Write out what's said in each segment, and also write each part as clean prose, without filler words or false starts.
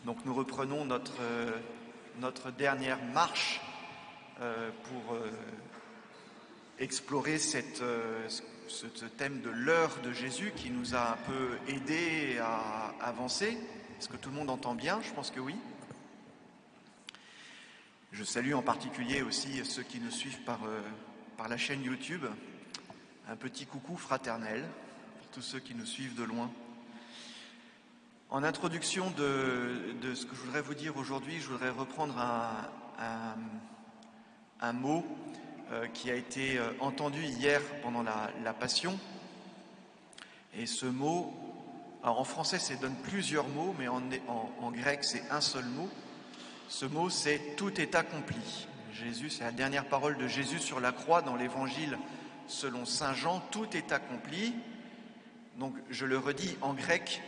Donc nous reprenons notre dernière marche pour explorer ce thème de l'heure de Jésus qui nous a un peu aidés à avancer. Est-ce que tout le monde entend bien? Je pense que oui. Je salue en particulier aussi ceux qui nous suivent par la chaîne YouTube. Un petit coucou fraternel pour tous ceux qui nous suivent de loin. En introduction de ce que je voudrais vous dire aujourd'hui, je voudrais reprendre un mot qui a été entendu hier pendant la Passion. Et ce mot, alors en français ça donne plusieurs mots, mais en grec c'est un seul mot. Ce mot c'est « tout est accompli ». Jésus, c'est la dernière parole de Jésus sur la croix dans l'évangile selon saint Jean, tout est accompli. Donc je le redis en grec,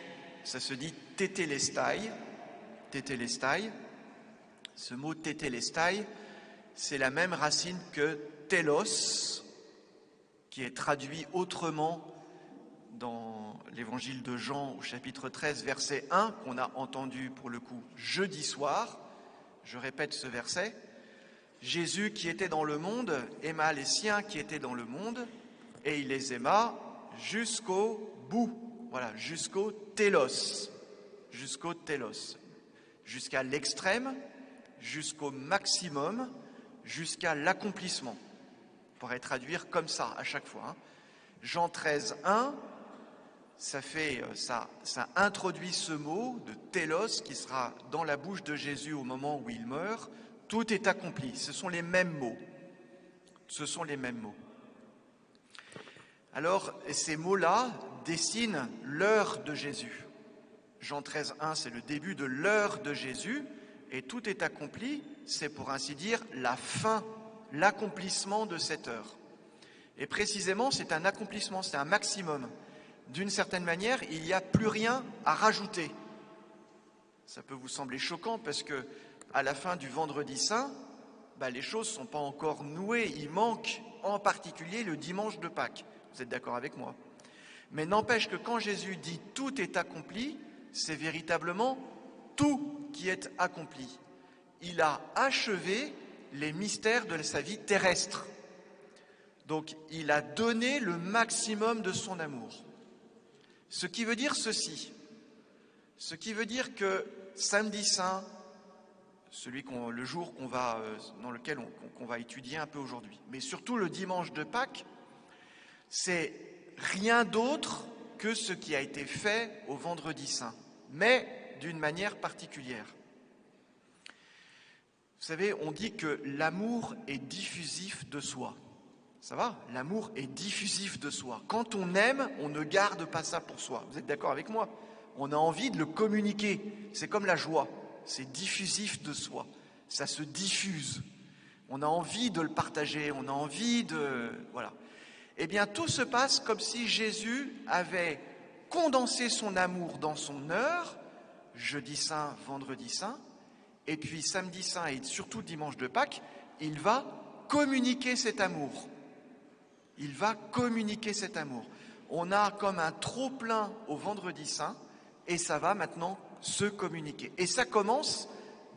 ça se dit tétélestai, tétélestai. Ce mot tétélestai, c'est la même racine que télos, qui est traduit autrement dans l'évangile de Jean au chapitre 13, verset 1, qu'on a entendu pour le coup jeudi soir. Je répète ce verset. Jésus qui était dans le monde aima les siens qui étaient dans le monde, et il les aima jusqu'au bout. Voilà, jusqu'au télos, jusqu'à l'extrême, jusqu'au maximum, jusqu'à l'accomplissement. On pourrait traduire comme ça à chaque fois. Hein. Jean 13, 1, ça introduit ce mot de télos qui sera dans la bouche de Jésus au moment où il meurt. Tout est accompli. Ce sont les mêmes mots. Ce sont les mêmes mots. Alors, ces mots-là dessinent l'heure de Jésus. Jean 13, 1, c'est le début de l'heure de Jésus, et tout est accompli, c'est pour ainsi dire la fin, l'accomplissement de cette heure. Et précisément, c'est un accomplissement, c'est un maximum. D'une certaine manière, il n'y a plus rien à rajouter. Ça peut vous sembler choquant parce que à la fin du Vendredi Saint, les choses ne sont pas encore nouées. Il manque en particulier le dimanche de Pâques. Vous êtes d'accord avec moi? Mais n'empêche que quand Jésus dit « tout est accompli », c'est véritablement tout qui est accompli. Il a achevé les mystères de sa vie terrestre. Donc, il a donné le maximum de son amour. Ce qui veut dire ceci. Ce qui veut dire que samedi saint, le jour dans lequel on va étudier un peu aujourd'hui, mais surtout le dimanche de Pâques, c'est rien d'autre que ce qui a été fait au Vendredi Saint, mais d'une manière particulière. Vous savez, on dit que l'amour est diffusif de soi. Ça va? L'amour est diffusif de soi. Quand on aime, on ne garde pas ça pour soi. Vous êtes d'accord avec moi? On a envie de le communiquer. C'est comme la joie. C'est diffusif de soi. Ça se diffuse. On a envie de le partager. On a envie de... Voilà. Eh bien, tout se passe comme si Jésus avait condensé son amour dans son heure, jeudi saint, vendredi saint, et puis samedi saint et surtout dimanche de Pâques, il va communiquer cet amour. Il va communiquer cet amour. On a comme un trop-plein au Vendredi Saint et ça va maintenant se communiquer. Et ça commence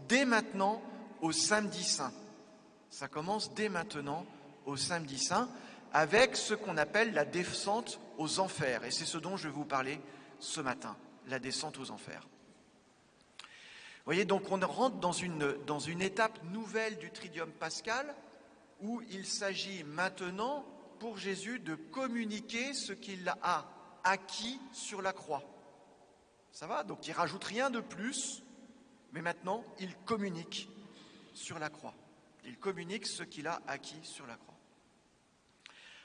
dès maintenant au Samedi Saint. Ça commence dès maintenant au Samedi Saint avec ce qu'on appelle la descente aux enfers. Et c'est ce dont je vais vous parler ce matin, la descente aux enfers. Vous voyez, donc on rentre dans une étape nouvelle du Triduum pascal où il s'agit maintenant pour Jésus de communiquer ce qu'il a acquis sur la croix. Ça va? Donc il ne rajoute rien de plus, mais maintenant il communique sur la croix. Il communique ce qu'il a acquis sur la croix.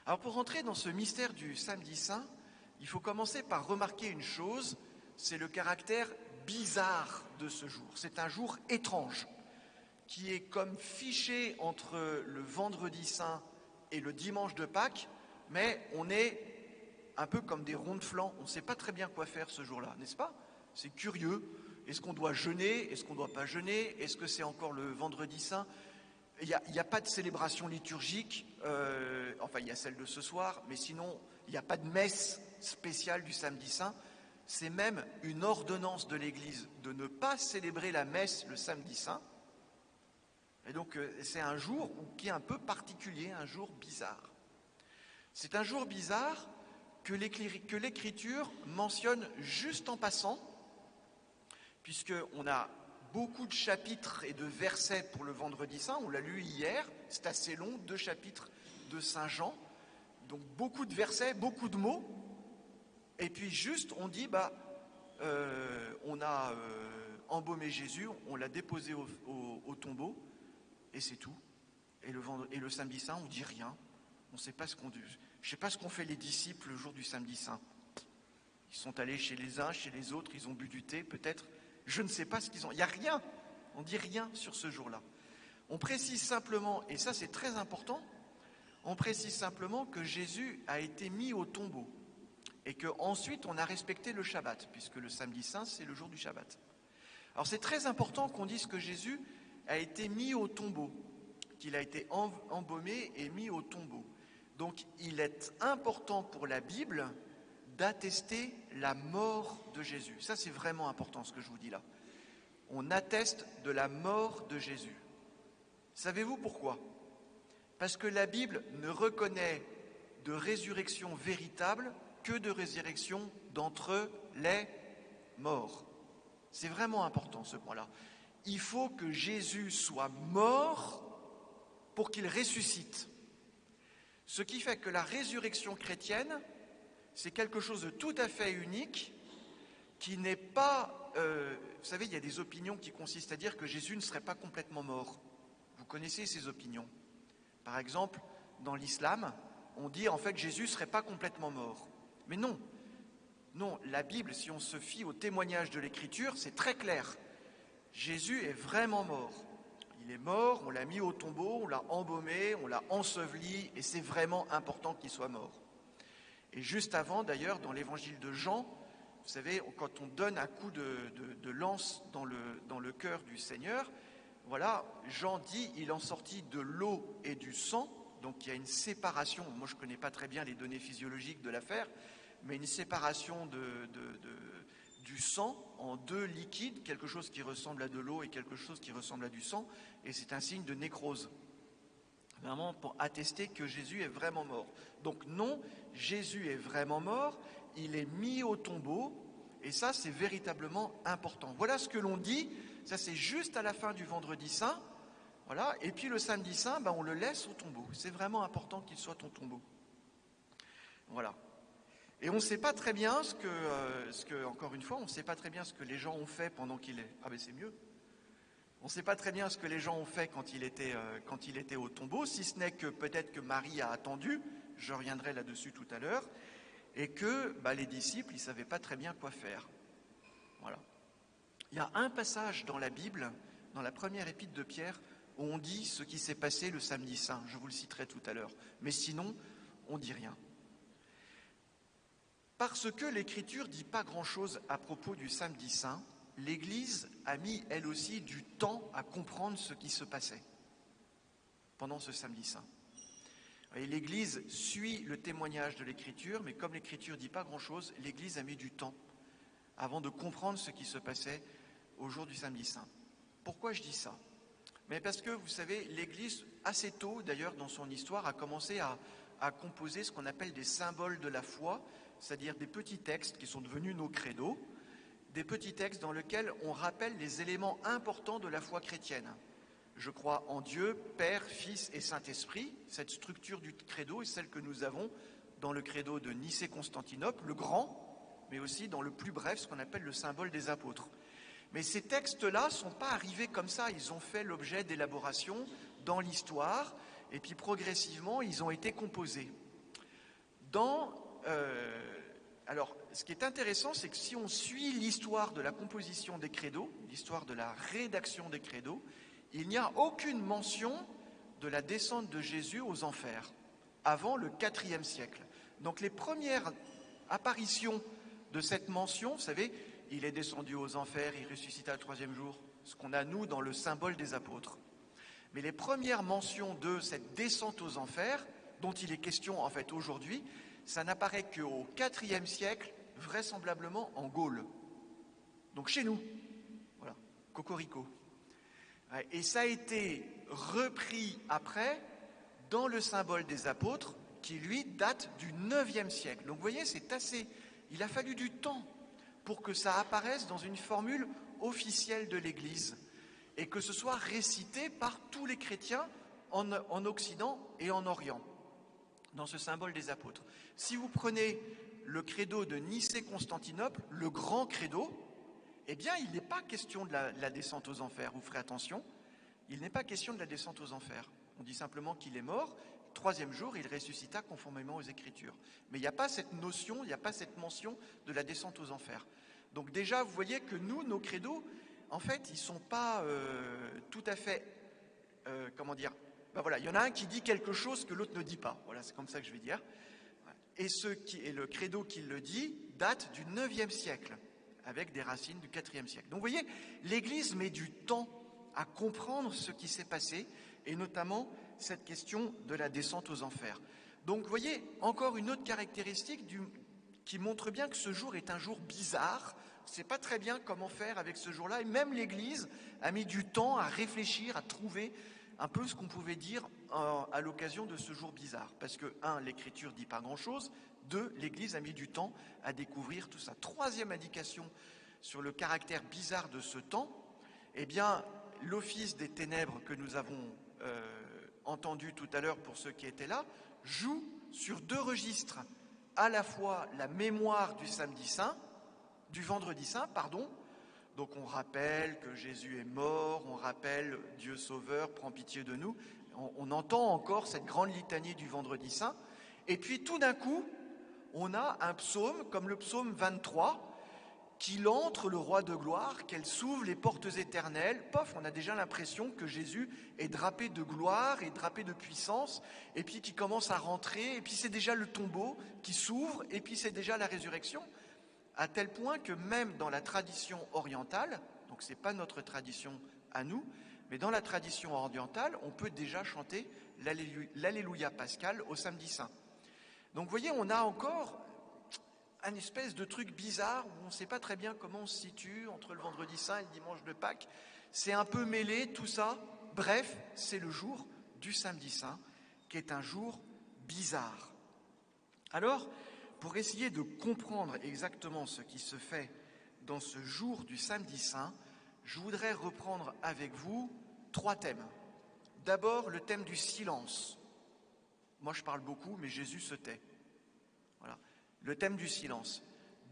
Alors pour rentrer dans ce mystère du Samedi Saint, il faut commencer par remarquer une chose, c'est le caractère bizarre de ce jour. C'est un jour étrange, qui est comme fiché entre le Vendredi Saint et le dimanche de Pâques, mais on est un peu comme des ronds de flanc. On ne sait pas très bien quoi faire ce jour-là, n'est-ce pas? C'est curieux. Est-ce qu'on doit jeûner? Est-ce qu'on ne doit pas jeûner? Est-ce que c'est encore le Vendredi Saint? Il n'y a pas de célébration liturgique, il y a celle de ce soir, mais sinon, il n'y a pas de messe spéciale du Samedi Saint. c'est même une ordonnance de l'Église de ne pas célébrer la messe le samedi saint. Et donc c'est un jour qui est un peu particulier, un jour bizarre. C'est un jour bizarre que l'Écriture mentionne juste en passant, puisqu'on a beaucoup de chapitres et de versets pour le vendredi saint, on l'a lu hier, c'est assez long, 2 chapitres de Saint Jean, donc beaucoup de versets, beaucoup de mots, et puis juste on dit, on a embaumé Jésus, on l'a déposé au tombeau, et c'est tout. Et le samedi saint, on dit rien, on ne sait pas ce qu'on dit. Je ne sais pas ce qu'ont fait les disciples le jour du samedi saint. Ils sont allés chez les uns, chez les autres, ils ont bu du thé, peut-être. Je ne sais pas ce qu'ils ont. Il n'y a rien. On ne dit rien sur ce jour-là. On précise simplement, et ça c'est très important, on précise simplement que Jésus a été mis au tombeau et qu'ensuite on a respecté le Shabbat, puisque le samedi saint c'est le jour du Shabbat. Alors c'est très important qu'on dise que Jésus a été mis au tombeau, qu'il a été embaumé et mis au tombeau. Donc il est important pour la Bible d'attester la mort de Jésus. Ça, c'est vraiment important ce que je vous dis là. On atteste de la mort de Jésus. Savez-vous pourquoi ? Parce que la Bible ne reconnaît de résurrection véritable que de résurrection d'entre les morts. C'est vraiment important ce point-là. Il faut que Jésus soit mort pour qu'il ressuscite. Ce qui fait que la résurrection chrétienne, c'est quelque chose de tout à fait unique, qui n'est pas... vous savez, il y a des opinions qui consistent à dire que Jésus ne serait pas complètement mort. Vous connaissez ces opinions. Par exemple, dans l'islam, on dit en fait Jésus ne serait pas complètement mort. Mais non, non, la Bible, si on se fie au témoignage de l'Écriture, c'est très clair. Jésus est vraiment mort. Il est mort, on l'a mis au tombeau, on l'a embaumé, on l'a enseveli, et c'est vraiment important qu'il soit mort. Et juste avant, d'ailleurs, dans l'évangile de Jean, vous savez, quand on donne un coup de lance dans le cœur du Seigneur, voilà, Jean dit, il en sortit de l'eau et du sang, donc il y a une séparation, moi je ne connais pas très bien les données physiologiques de l'affaire, mais une séparation du sang en 2 liquides, quelque chose qui ressemble à de l'eau et quelque chose qui ressemble à du sang, et c'est un signe de nécrose. Vraiment pour attester que Jésus est vraiment mort. Donc non, Jésus est vraiment mort, il est mis au tombeau, et ça c'est véritablement important. Voilà ce que l'on dit, ça c'est juste à la fin du vendredi saint, voilà, et puis le samedi saint, on le laisse au tombeau. C'est vraiment important qu'il soit au tombeau. Voilà. Et on ne sait pas très bien encore une fois, on ne sait pas très bien ce que les gens ont fait pendant qu'il est... Ah ben c'est mieux. On ne sait pas très bien ce que les gens ont fait quand il était au tombeau, si ce n'est que peut-être que Marie a attendu, je reviendrai là-dessus tout à l'heure, et que les disciples, ils ne savaient pas très bien quoi faire. Voilà. Il y a un passage dans la Bible, dans la première épître de Pierre, où on dit ce qui s'est passé le samedi saint. Je vous le citerai tout à l'heure. Mais sinon, on ne dit rien. Parce que l'Écriture ne dit pas grand-chose à propos du samedi saint, l'Église a mis, elle aussi, du temps à comprendre ce qui se passait pendant ce samedi saint. Et l'Église suit le témoignage de l'Écriture, mais comme l'Écriture ne dit pas grand-chose, l'Église a mis du temps avant de comprendre ce qui se passait au jour du samedi saint. Pourquoi je dis ça ? Mais parce que, vous savez, l'Église, assez tôt d'ailleurs dans son histoire, a commencé à composer ce qu'on appelle des symboles de la foi, c'est-à-dire des petits textes qui sont devenus nos credos, des petits textes dans lesquels on rappelle les éléments importants de la foi chrétienne. Je crois en Dieu, Père, Fils et Saint-Esprit. Cette structure du credo est celle que nous avons dans le credo de Nicée-Constantinople, le grand, mais aussi dans le plus bref, ce qu'on appelle le symbole des apôtres. Mais ces textes-là ne sont pas arrivés comme ça, ils ont fait l'objet d'élaboration dans l'histoire, et puis progressivement, ils ont été composés. Alors, ce qui est intéressant, c'est que si on suit l'histoire de la composition des credos, l'histoire de la rédaction des credos, il n'y a aucune mention de la descente de Jésus aux enfers avant le IVe siècle. Donc les premières apparitions de cette mention, vous savez, il est descendu aux enfers, il ressuscita le 3e jour, ce qu'on a nous dans le symbole des apôtres. Mais les premières mentions de cette descente aux enfers, dont il est question en fait aujourd'hui, ça n'apparaît qu'au IVe siècle vraisemblablement en Gaule. Donc chez nous. Voilà, cocorico. Et ça a été repris après dans le symbole des apôtres, qui lui date du 9e siècle. Donc vous voyez, c'est assez... Il a fallu du temps pour que ça apparaisse dans une formule officielle de l'Église et que ce soit récité par tous les chrétiens en Occident et en Orient, dans ce symbole des apôtres. Si vous prenez le credo de Nicée-Constantinople, le grand credo, eh bien, il n'est pas question de la descente aux enfers. Vous ferez attention, il n'est pas question de la descente aux enfers. On dit simplement qu'il est mort. Le 3e jour, il ressuscita conformément aux Écritures. Mais il n'y a pas cette notion, il n'y a pas cette mention de la descente aux enfers. Donc déjà, vous voyez que nous, nos credos, en fait, ils ne sont pas tout à fait... comment dire, ben voilà, il y en a un qui dit quelque chose que l'autre ne dit pas. Voilà, c'est comme ça que je vais dire. Et le credo qui le dit date du 9e siècle, avec des racines du 4e siècle. Donc vous voyez, l'Église met du temps à comprendre ce qui s'est passé, et notamment cette question de la descente aux enfers. Donc vous voyez, encore une autre caractéristique qui montre bien que ce jour est un jour bizarre. On ne sait pas très bien comment faire avec ce jour-là, et même l'Église a mis du temps à réfléchir, à trouver un peu ce qu'on pouvait dire à l'occasion de ce jour bizarre. Parce que, 1, l'Écriture ne dit pas grand-chose, 2, l'Église a mis du temps à découvrir tout ça. 3e indication sur le caractère bizarre de ce temps, eh bien, l'Office des ténèbres que nous avons entendu tout à l'heure pour ceux qui étaient là, joue sur 2 registres. À la fois la mémoire du vendredi saint, donc on rappelle que Jésus est mort, on rappelle Dieu Sauveur, prends pitié de nous, on entend encore cette grande litanie du vendredi saint, et puis tout d'un coup, on a un psaume comme le psaume 23, qu'il entre le roi de gloire, qu'elle s'ouvre les portes éternelles. Pof, on a déjà l'impression que Jésus est drapé de gloire et drapé de puissance, et puis qui commence à rentrer, et puis c'est déjà le tombeau qui s'ouvre, et puis c'est déjà la résurrection, à tel point que même dans la tradition orientale, donc ce n'est pas notre tradition à nous, mais dans la tradition orientale, on peut déjà chanter l'Alléluia pascal au samedi saint. Donc vous voyez, on a encore un espèce de truc bizarre où on ne sait pas très bien comment on se situe entre le vendredi saint et le dimanche de Pâques. C'est un peu mêlé tout ça. Bref, c'est le jour du samedi saint qui est un jour bizarre. Alors, pour essayer de comprendre exactement ce qui se fait dans ce jour du samedi saint, je voudrais reprendre avec vous 3 thèmes. D'abord, le thème du silence. Moi, je parle beaucoup, mais Jésus se tait. Voilà. Le thème du silence.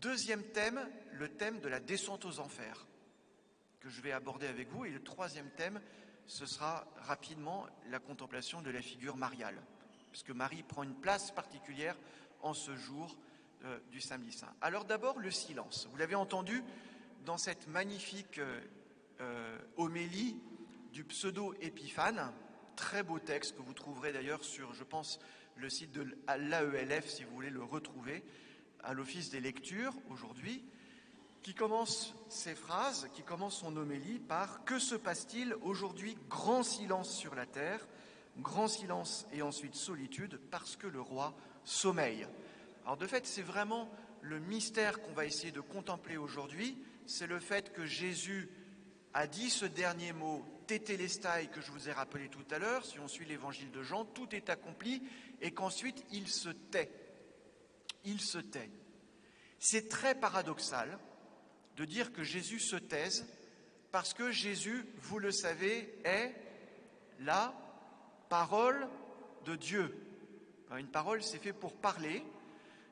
2e thème, le thème de la descente aux enfers, que je vais aborder avec vous. Et le 3e thème, ce sera rapidement la contemplation de la figure mariale, puisque Marie prend une place particulière en ce jour du samedi saint. Alors d'abord, le silence. Vous l'avez entendu dans cette magnifique homélie du pseudo-Épiphane, très beau texte que vous trouverez d'ailleurs sur, je pense, le site de l'AELF, si vous voulez le retrouver, à l'Office des lectures aujourd'hui, qui commence ces phrases, qui commence son homélie par « Que se passe-t-il aujourd'hui? Grand silence sur la terre, grand silence et ensuite solitude, parce que le roi sommeille. » Alors de fait, c'est vraiment le mystère qu'on va essayer de contempler aujourd'hui, c'est le fait que Jésus a dit ce dernier mot, tétélestai, que je vous ai rappelé tout à l'heure, si on suit l'évangile de Jean, tout est accompli, et qu'ensuite il se tait. Il se tait. C'est très paradoxal de dire que Jésus se taise, parce que Jésus, vous le savez, est la parole de Dieu. Une parole, c'est fait pour parler.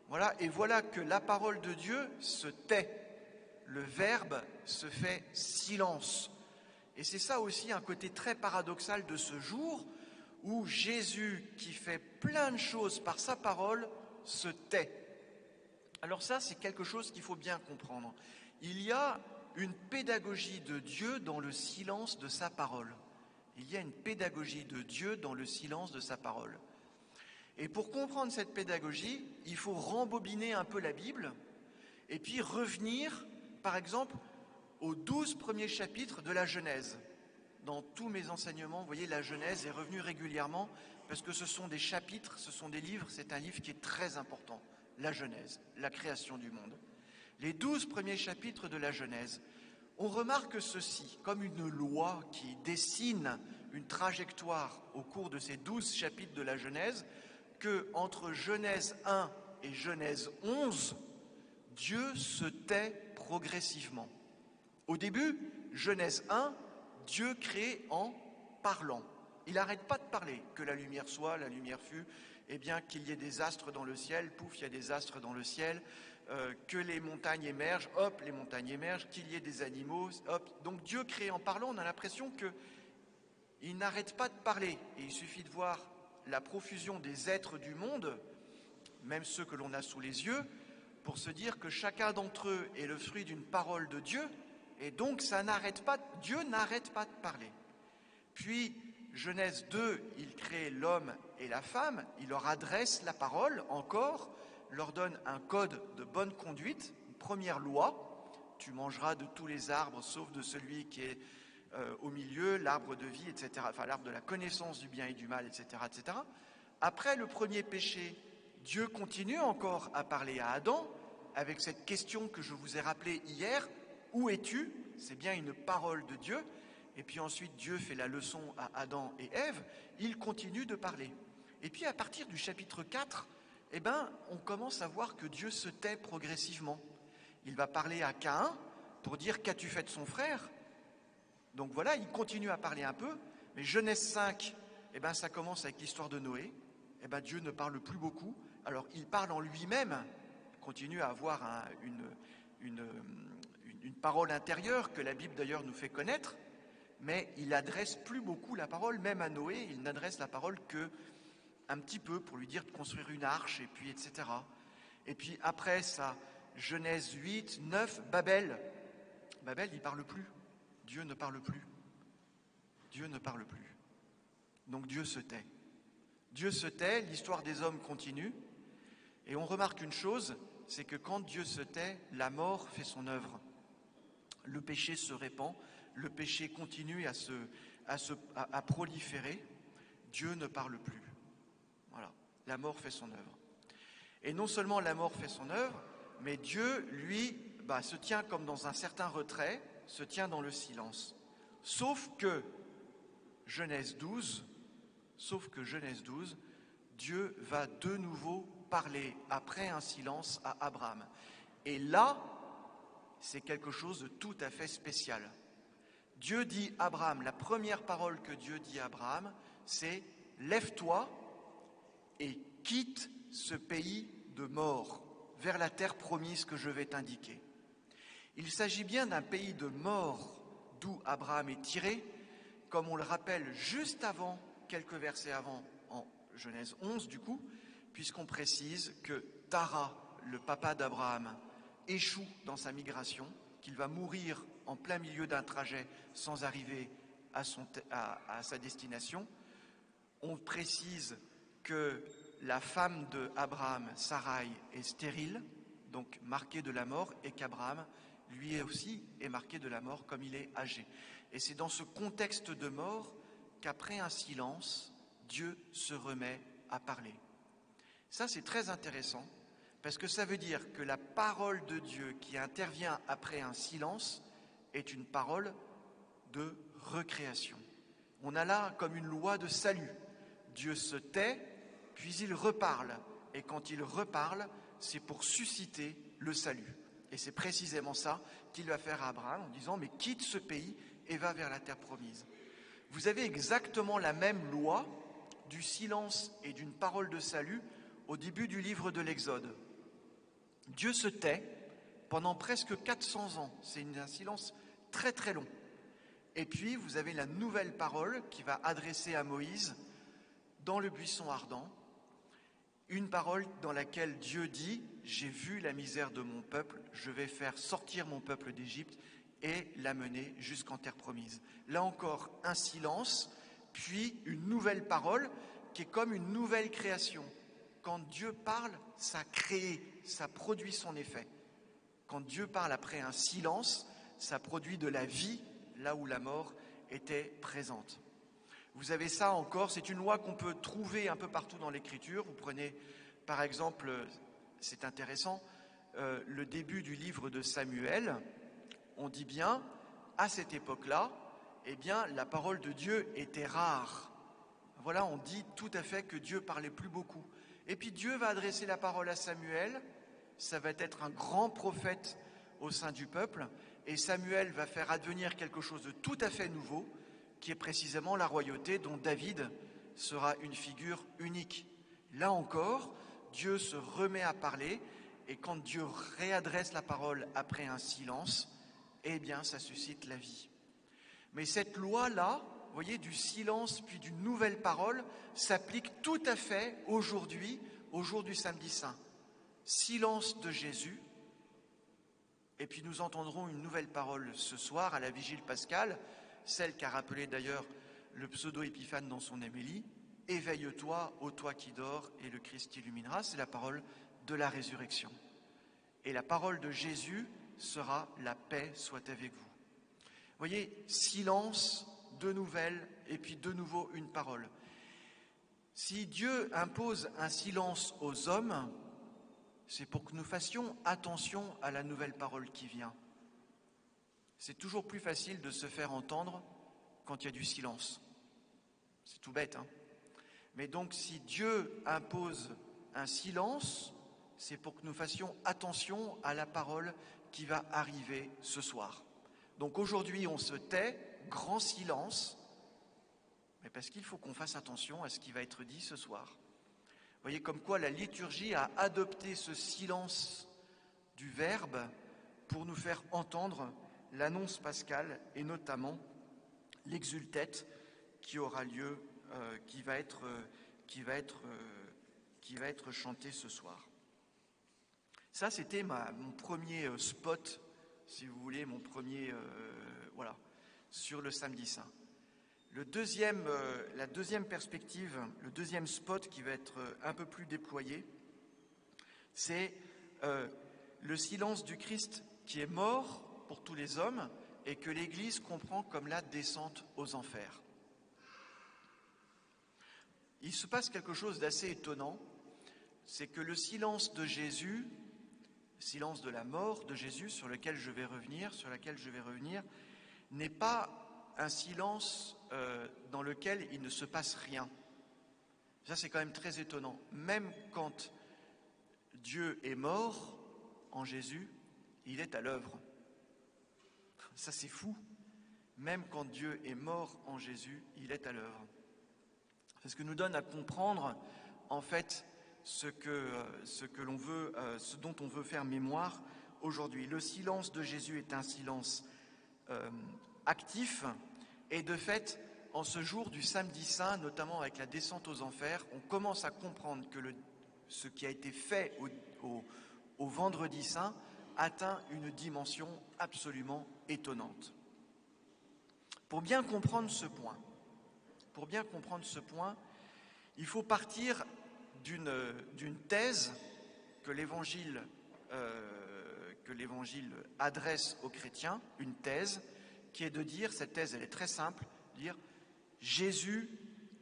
Voilà, et voilà que la parole de Dieu se tait. Le verbe se fait silence. Et c'est ça aussi un côté très paradoxal de ce jour, où Jésus, qui fait plein de choses par sa parole, se tait. Alors ça, c'est quelque chose qu'il faut bien comprendre. Il y a une pédagogie de Dieu dans le silence de sa parole. Il y a une pédagogie de Dieu dans le silence de sa parole. Et pour comprendre cette pédagogie, il faut rembobiner un peu la Bible et puis revenir, par exemple, aux 12 premiers chapitres de la Genèse. Dans tous mes enseignements, vous voyez, la Genèse est revenue régulièrement parce que ce sont des chapitres, ce sont des livres, c'est un livre qui est très important, la Genèse, la création du monde. Les 12 premiers chapitres de la Genèse, on remarque ceci, comme une loi qui dessine une trajectoire au cours de ces 12 chapitres de la Genèse, que entre Genèse 1 et Genèse 11, Dieu se tait progressivement. Au début, Genèse 1, Dieu crée en parlant. Il n'arrête pas de parler, que la lumière soit, la lumière fut, eh bien qu'il y ait des astres dans le ciel, pouf, il y a des astres dans le ciel, que les montagnes émergent, hop, les montagnes émergent, qu'il y ait des animaux, hop. Donc Dieu crée en parlant, on a l'impression qu'il n'arrête pas de parler. Et il suffit de voir la profusion des êtres du monde, même ceux que l'on a sous les yeux, pour se dire que chacun d'entre eux est le fruit d'une parole de Dieu, et donc ça n'arrête pas, Dieu n'arrête pas de parler. Puis, Genèse 2, il crée l'homme et la femme, il leur adresse la parole encore, leur donne un code de bonne conduite, une première loi, tu mangeras de tous les arbres sauf de celui qui est au milieu, l'arbre de vie, etc., enfin l'arbre de la connaissance du bien et du mal, etc., etc. Après le premier péché, Dieu continue encore à parler à Adam avec cette question que je vous ai rappelée hier, où es-tu? C'est bien une parole de Dieu. Et puis ensuite, Dieu fait la leçon à Adam et Ève, il continue de parler. Et puis à partir du chapitre 4, on commence à voir que Dieu se tait progressivement. Il va parler à Caïn pour dire « Qu'as-tu fait de son frère ?» Donc voilà, il continue à parler un peu, mais Genèse 5, ça commence avec l'histoire de Noé. Dieu ne parle plus beaucoup, alors il parle en lui-même, il continue à avoir une parole intérieure que la Bible d'ailleurs nous fait connaître, mais il n'adresse plus beaucoup la parole, même à Noé, il n'adresse la parole que un petit peu pour lui dire de construire une arche, et puis etc. Et puis après ça, Genèse 8, 9, Babel. Babel, il ne parle plus. Dieu ne parle plus. Dieu ne parle plus. Donc Dieu se tait. Dieu se tait, l'histoire des hommes continue, et on remarque une chose, c'est que quand Dieu se tait, la mort fait son œuvre. Le péché se répand, le péché continue à proliférer, Dieu ne parle plus. Voilà, la mort fait son œuvre. Et non seulement la mort fait son œuvre, mais Dieu, lui, se tient comme dans un certain retrait, se tient dans le silence. Sauf que Genèse 12, Dieu va de nouveau parler après un silence à Abraham. Et là, c'est quelque chose de tout à fait spécial. Dieu dit à Abraham, la première parole que Dieu dit à Abraham, c'est « Lève-toi et quitte ce pays de mort vers la terre promise que je vais t'indiquer. » Il s'agit bien d'un pays de mort d'où Abraham est tiré, comme on le rappelle juste avant, quelques versets avant, en Genèse 11 du coup, puisqu'on précise que Tara, le papa d'Abraham, échoue dans sa migration, qu'il va mourir en plein milieu d'un trajet sans arriver à sa destination. On précise que la femme d'Abraham, Sarai, est stérile, donc marquée de la mort, et qu'Abraham, lui aussi, est marqué de la mort comme il est âgé. Et c'est dans ce contexte de mort qu'après un silence, Dieu se remet à parler. Ça, c'est très intéressant, parce que ça veut dire que la parole de Dieu qui intervient après un silence est une parole de recréation. On a là comme une loi de salut. Dieu se tait, puis il reparle. Et quand il reparle, c'est pour susciter le salut. Et c'est précisément ça qu'il va faire à Abraham en disant « Mais quitte ce pays et va vers la terre promise. » Vous avez exactement la même loi du silence et d'une parole de salut au début du livre de l'Exode. Dieu se tait pendant presque 400 ans. C'est un silence très très long. Et puis vous avez la nouvelle parole qui va adresser à Moïse dans le buisson ardent. Une parole dans laquelle Dieu dit « J'ai vu la misère de mon peuple, je vais faire sortir mon peuple d'Égypte et l'amener jusqu'en terre promise. » Là encore, un silence, puis une nouvelle parole qui est comme une nouvelle création. Quand Dieu parle, ça crée, ça produit son effet. Quand Dieu parle après un silence, ça produit de la vie là où la mort était présente. Vous avez ça encore, c'est une loi qu'on peut trouver un peu partout dans l'Écriture. Vous prenez, par exemple, c'est intéressant, le début du livre de Samuel, on dit bien, à cette époque-là, eh bien, la parole de Dieu était rare. Voilà, on dit tout à fait que Dieu parlait plus beaucoup. Et puis Dieu va adresser la parole à Samuel, ça va être un grand prophète au sein du peuple, et Samuel va faire advenir quelque chose de tout à fait nouveau, qui est précisément la royauté dont David sera une figure unique. Là encore, Dieu se remet à parler, et quand Dieu réadresse la parole après un silence, eh bien, ça suscite la vie. Mais cette loi-là, vous voyez, du silence puis d'une nouvelle parole, s'applique tout à fait aujourd'hui, au jour du samedi saint. Silence de Jésus, et puis nous entendrons une nouvelle parole ce soir à la vigile pascale, celle qu'a rappelée d'ailleurs le pseudo-épiphane dans son Émélie. Éveille-toi, ô toi qui dors, et le Christ t'illuminera. C'est la parole de la résurrection. Et la parole de Jésus sera la paix soit avec vous. Vous voyez, silence, deux nouvelles, et puis de nouveau une parole. Si Dieu impose un silence aux hommes, c'est pour que nous fassions attention à la nouvelle parole qui vient. C'est toujours plus facile de se faire entendre quand il y a du silence. C'est tout bête, hein ? Mais donc, si Dieu impose un silence, c'est pour que nous fassions attention à la parole qui va arriver ce soir. Donc aujourd'hui, on se tait, grand silence, mais parce qu'il faut qu'on fasse attention à ce qui va être dit ce soir. Vous voyez comme quoi la liturgie a adopté ce silence du Verbe pour nous faire entendre l'annonce pascale et notamment l'exultète qui aura lieu, qui va être chanté ce soir. Ça, c'était mon premier spot, si vous voulez, mon premier, sur le samedi saint. La deuxième perspective, le deuxième spot qui va être un peu plus déployé, c'est le silence du Christ qui est mort pour tous les hommes et que l'Église comprend comme la descente aux enfers. Il se passe quelque chose d'assez étonnant, c'est que le silence de Jésus, le silence de la mort de Jésus sur laquelle je vais revenir, n'est pas un silence dans lequel il ne se passe rien. Ça, c'est quand même très étonnant. Même quand Dieu est mort en Jésus, il est à l'œuvre. Ça, c'est fou. Même quand Dieu est mort en Jésus, il est à l'œuvre. C'est ce que nous donne à comprendre, en fait, ce dont on veut faire mémoire aujourd'hui. Le silence de Jésus est un silence actif, et de fait, en ce jour du samedi saint, notamment avec la descente aux enfers, on commence à comprendre que ce qui a été fait au vendredi saint atteint une dimension absolument étonnante. Pour bien comprendre ce point, il faut partir d'une thèse que l'Évangile adresse aux chrétiens, une thèse qui est de dire, cette thèse elle est très simple, dire Jésus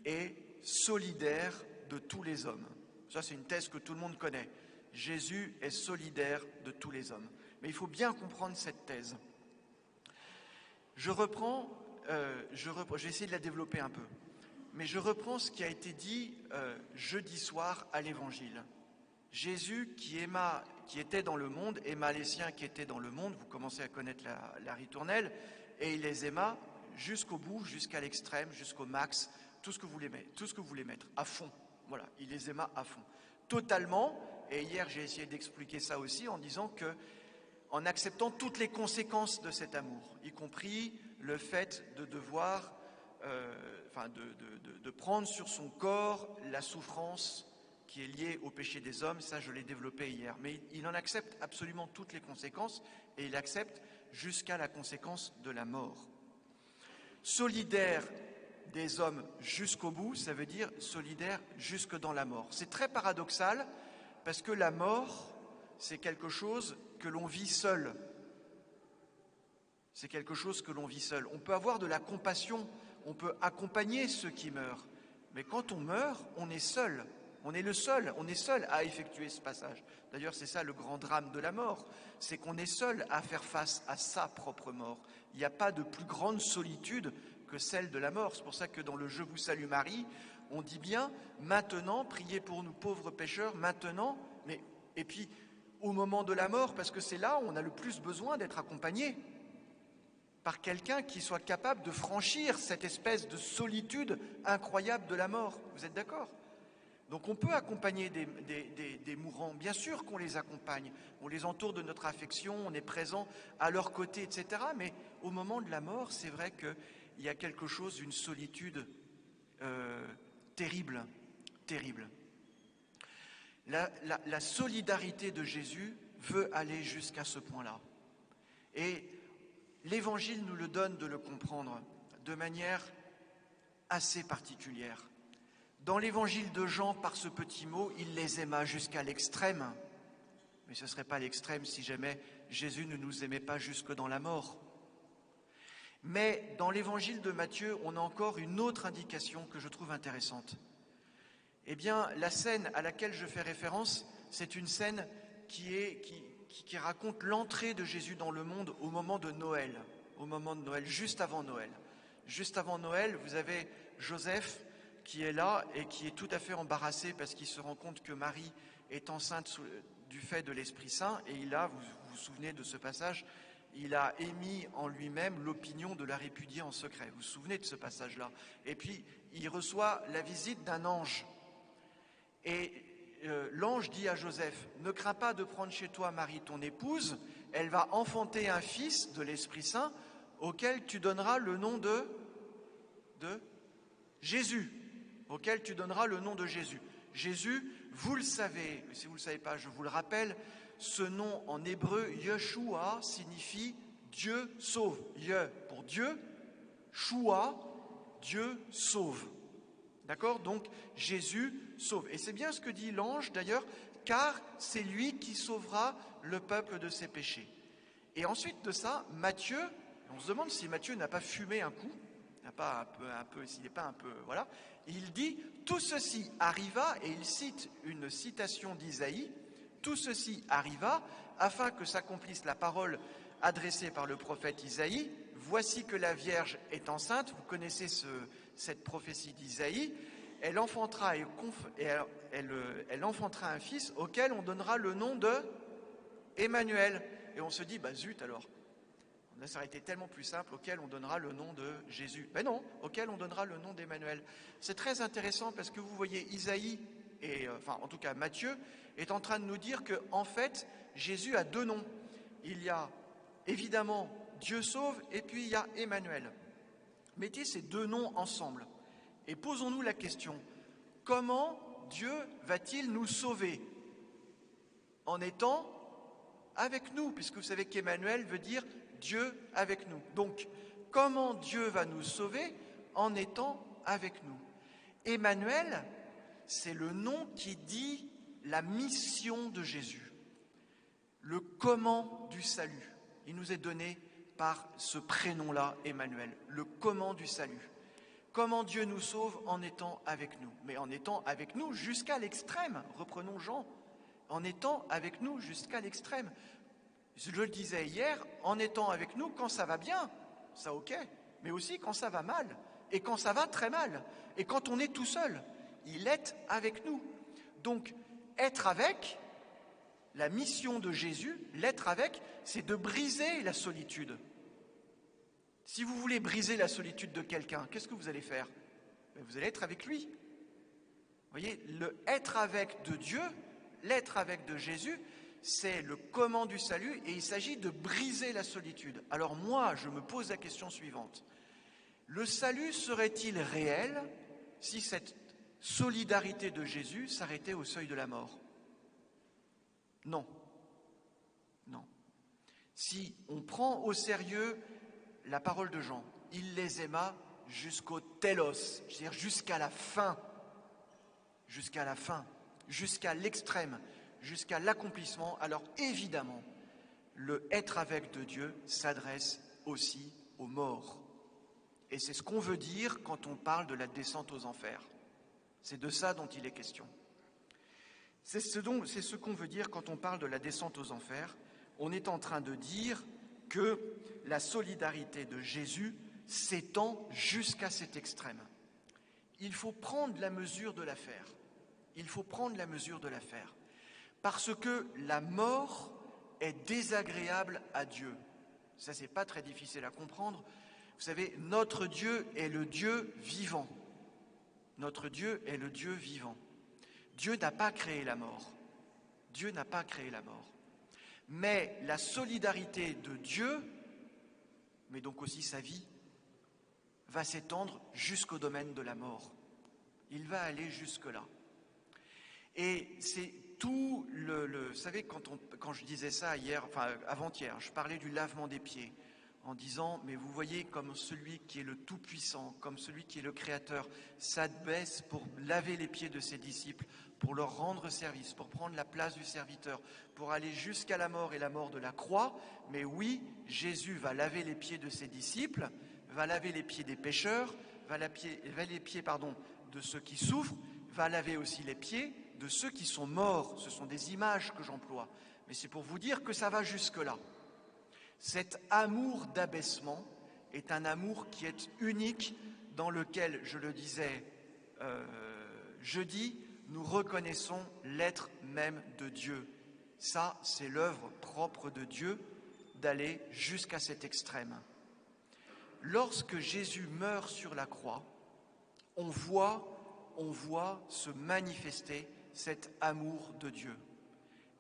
est solidaire de tous les hommes. Ça c'est une thèse que tout le monde connaît. Jésus est solidaire de tous les hommes. Mais il faut bien comprendre cette thèse. Je vais essayer de la développer un peu, mais je reprends ce qui a été dit jeudi soir à l'Évangile. Jésus qui était dans le monde, aima les siens qui étaient dans le monde, vous commencez à connaître la ritournelle, et il les aima jusqu'au bout, jusqu'à l'extrême, jusqu'au max, tout ce que vous voulez mettre, à fond. Voilà, il les aima à fond. Totalement, et hier j'ai essayé d'expliquer ça aussi en disant que, en acceptant toutes les conséquences de cet amour, y compris le fait de devoir, de prendre sur son corps la souffrance qui est liée au péché des hommes, ça je l'ai développé hier. Mais il en accepte absolument toutes les conséquences et il accepte jusqu'à la conséquence de la mort. Solidaire des hommes jusqu'au bout, ça veut dire solidaire jusque dans la mort. C'est très paradoxal parce que la mort, c'est quelque chose que l'on vit seul. C'est quelque chose que l'on vit seul. On peut avoir de la compassion, on peut accompagner ceux qui meurent, mais quand on meurt, on est seul. On est seul à effectuer ce passage. D'ailleurs, c'est ça le grand drame de la mort, c'est qu'on est seul à faire face à sa propre mort. Il n'y a pas de plus grande solitude que celle de la mort. C'est pour ça que dans le « Je vous salue Marie », on dit bien « Maintenant, priez pour nous pauvres pécheurs, maintenant », et puis au moment de la mort, parce que c'est là où on a le plus besoin d'être accompagné par quelqu'un qui soit capable de franchir cette espèce de solitude incroyable de la mort. Vous êtes d'accord ? Donc on peut accompagner des mourants, bien sûr qu'on les accompagne, on les entoure de notre affection, on est présent à leur côté, etc. Mais au moment de la mort, c'est vrai qu'il y a quelque chose, une solitude terrible, terrible. La solidarité de Jésus veut aller jusqu'à ce point-là. Et l'Évangile nous le donne de le comprendre de manière assez particulière. Dans l'Évangile de Jean, par ce petit mot, il les aima jusqu'à l'extrême. Mais ce ne serait pas l'extrême si jamais Jésus ne nous aimait pas jusque dans la mort. Mais dans l'Évangile de Matthieu, on a encore une autre indication que je trouve intéressante. Eh bien, la scène à laquelle je fais référence, c'est une scène qui raconte l'entrée de Jésus dans le monde au moment de Noël, juste avant Noël. Juste avant Noël, vous avez Joseph qui est là et qui est tout à fait embarrassé parce qu'il se rend compte que Marie est enceinte du fait de l'Esprit Saint, et vous vous souvenez de ce passage, il a émis en lui-même l'opinion de la répudier en secret. Vous vous souvenez de ce passage-là? Et puis, il reçoit la visite d'un ange. Et l'ange dit à Joseph, « Ne crains pas de prendre chez toi Marie, ton épouse, elle va enfanter un fils de l'Esprit Saint auquel tu donneras le nom de Jésus. » Auquel tu donneras le nom de Jésus. Jésus, vous le savez, mais si vous ne le savez pas, je vous le rappelle, ce nom en hébreu, Yeshua, signifie Dieu sauve. Ye pour Dieu, Shua, Dieu sauve. D'accord? Donc, Jésus sauve. Et c'est bien ce que dit l'ange, d'ailleurs, car c'est lui qui sauvera le peuple de ses péchés. Et ensuite de ça, Matthieu, on se demande si Matthieu n'a pas fumé un coup, s'il n'est pas un peu, voilà. Il dit, tout ceci arriva, et il cite une citation d'Isaïe, tout ceci arriva afin que s'accomplisse la parole adressée par le prophète Isaïe. Voici que la Vierge est enceinte, vous connaissez cette prophétie d'Isaïe, elle enfantera un fils auquel on donnera le nom de Emmanuel. Et on se dit, zut alors, ça aurait été tellement plus simple, auquel on donnera le nom de Jésus. Mais non, auquel on donnera le nom d'Emmanuel. C'est très intéressant parce que vous voyez Isaïe, en tout cas Matthieu, est en train de nous dire qu'en fait, Jésus a deux noms. Il y a évidemment Dieu sauve et puis il y a Emmanuel. Mettez ces deux noms ensemble et posons-nous la question, comment Dieu va-t-il nous sauver? En étant avec nous, puisque vous savez qu'Emmanuel veut dire Dieu avec nous. Donc, comment Dieu va nous sauver? En étant avec nous. Emmanuel, c'est le nom qui dit la mission de Jésus, le comment du salut. Il nous est donné par ce prénom-là, Emmanuel, le comment du salut. Comment Dieu nous sauve? En étant avec nous. Mais en étant avec nous jusqu'à l'extrême. Reprenons Jean. En étant avec nous jusqu'à l'extrême. Je le disais hier, en étant avec nous quand ça va bien, ça ok, mais aussi quand ça va mal, et quand ça va très mal, et quand on est tout seul, il est avec nous. Donc, être avec, la mission de Jésus, l'être avec, c'est de briser la solitude. Si vous voulez briser la solitude de quelqu'un, qu'est-ce que vous allez faire? Vous allez être avec lui. Vous voyez, le être avec de Dieu, l'être avec de Jésus, c'est le comment du salut et il s'agit de briser la solitude. Alors moi, je me pose la question suivante. Le salut serait-il réel si cette solidarité de Jésus s'arrêtait au seuil de la mort? Non. Non. Si on prend au sérieux la parole de Jean, il les aima jusqu'au télos, c'est-à-dire jusqu'à la fin, jusqu'à l'extrême, jusqu'à l'accomplissement, alors évidemment, le être avec de Dieu s'adresse aussi aux morts. Et c'est ce qu'on veut dire quand on parle de la descente aux enfers. C'est de ça dont il est question. C'est ce qu'on veut dire quand on parle de la descente aux enfers. On est en train de dire que la solidarité de Jésus s'étend jusqu'à cet extrême. Il faut prendre la mesure de l'affaire. Il faut prendre la mesure de l'affaire. Parce que la mort est désagréable à Dieu. Ça, c'est pas très difficile à comprendre. Vous savez, notre Dieu est le Dieu vivant. Notre Dieu est le Dieu vivant. Dieu n'a pas créé la mort. Dieu n'a pas créé la mort. Mais la solidarité de Dieu, mais donc aussi sa vie, va s'étendre jusqu'au domaine de la mort. Il va aller jusque-là. Et c'est tout vous savez, quand je disais ça hier, enfin avant-hier, je parlais du lavement des pieds, en disant, mais vous voyez comme celui qui est le Tout-Puissant, comme celui qui est le Créateur, s'abaisse pour laver les pieds de ses disciples, pour leur rendre service, pour prendre la place du serviteur, pour aller jusqu'à la mort et la mort de la croix. Mais oui, Jésus va laver les pieds de ses disciples, va laver les pieds des pécheurs, va laver les pieds de ceux qui souffrent, va laver aussi les pieds de ceux qui sont morts. Ce sont des images que j'emploie, mais c'est pour vous dire que ça va jusque-là. Cet amour d'abaissement est un amour qui est unique, dans lequel, je le disais jeudi, nous reconnaissons l'être même de Dieu. Ça, c'est l'œuvre propre de Dieu d'aller jusqu'à cet extrême. Lorsque Jésus meurt sur la croix, on voit se manifester cet amour de Dieu.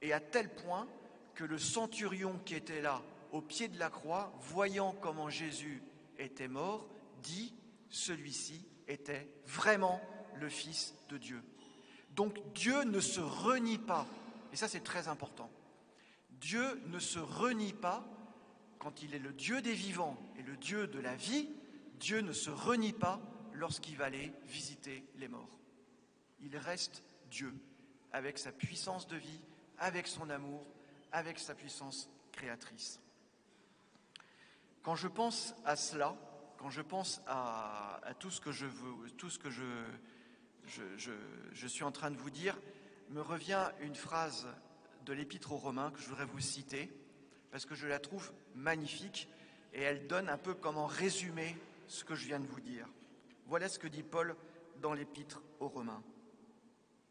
Et à tel point que le centurion qui était là, au pied de la croix, voyant comment Jésus était mort, dit « celui-ci était vraiment le Fils de Dieu ». Donc Dieu ne se renie pas, et ça c'est très important. Dieu ne se renie pas quand il est le Dieu des vivants et le Dieu de la vie. Dieu ne se renie pas lorsqu'il va aller visiter les morts. Il reste Dieu, avec sa puissance de vie, avec son amour, avec sa puissance créatrice. Quand je pense à cela, quand je pense à tout ce que je veux, tout ce que je suis en train de vous dire, me revient une phrase de l'Épître aux Romains que je voudrais vous citer, parce que je la trouve magnifique et elle donne un peu comment résumer ce que je viens de vous dire. Voilà ce que dit Paul dans l'Épître aux Romains.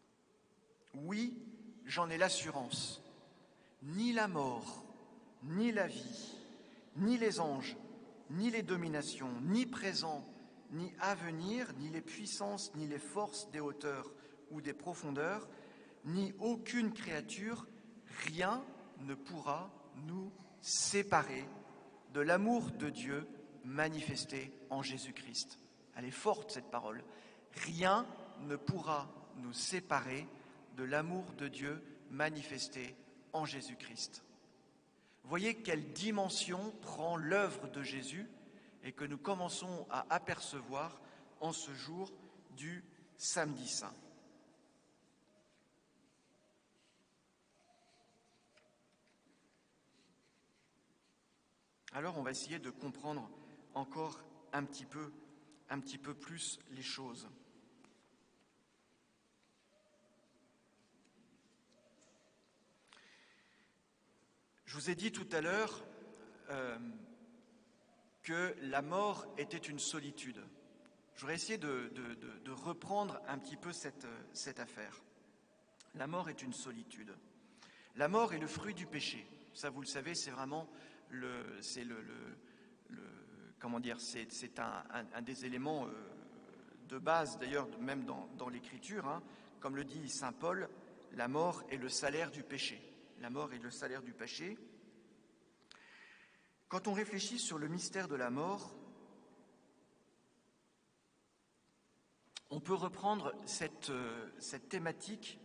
« Oui, j'en ai l'assurance, ni la mort, ni la vie, ni les anges, ni les dominations, ni présent, ni avenir, ni les puissances, ni les forces des hauteurs ou des profondeurs, ni aucune créature, rien ne pourra nous séparer de l'amour de Dieu manifesté en Jésus-Christ. » Elle est forte, cette parole. Rien ne pourra nous séparer de l'amour de Dieu manifesté en Jésus-Christ. Voyez quelle dimension prend l'œuvre de Jésus et que nous commençons à apercevoir en ce jour du Samedi Saint. Alors on va essayer de comprendre encore un petit peu plus les choses. Je vous ai dit tout à l'heure que la mort était une solitude. Je voudrais essayer de reprendre un petit peu cette affaire. La mort est une solitude. La mort est le fruit du péché. Ça, vous le savez, c'est vraiment c'est un des éléments de base, d'ailleurs, même dans l'Écriture, hein. Comme le dit saint Paul, la mort est le salaire du péché. La mort est le salaire du péché. Quand on réfléchit sur le mystère de la mort, on peut reprendre cette thématique,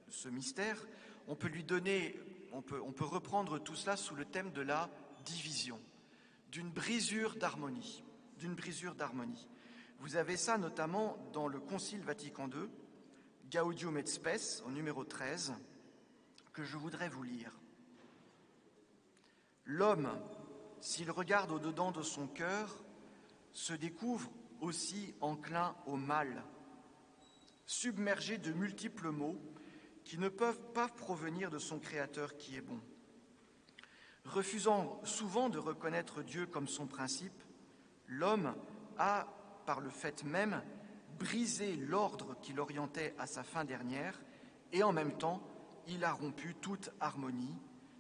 ce mystère, on peut reprendre tout cela sous le thème de la division, d'une brisure d'harmonie. Vous avez ça notamment dans le Concile Vatican II, Gaudium et Spes, au numéro 13, que je voudrais vous lire. L'homme, s'il regarde au-dedans de son cœur, se découvre aussi enclin au mal, submergé de multiples maux qui ne peuvent pas provenir de son Créateur qui est bon. Refusant souvent de reconnaître Dieu comme son principe, l'homme a, par le fait même, brisé l'ordre qui l'orientait à sa fin dernière, et en même temps, il a rompu toute harmonie,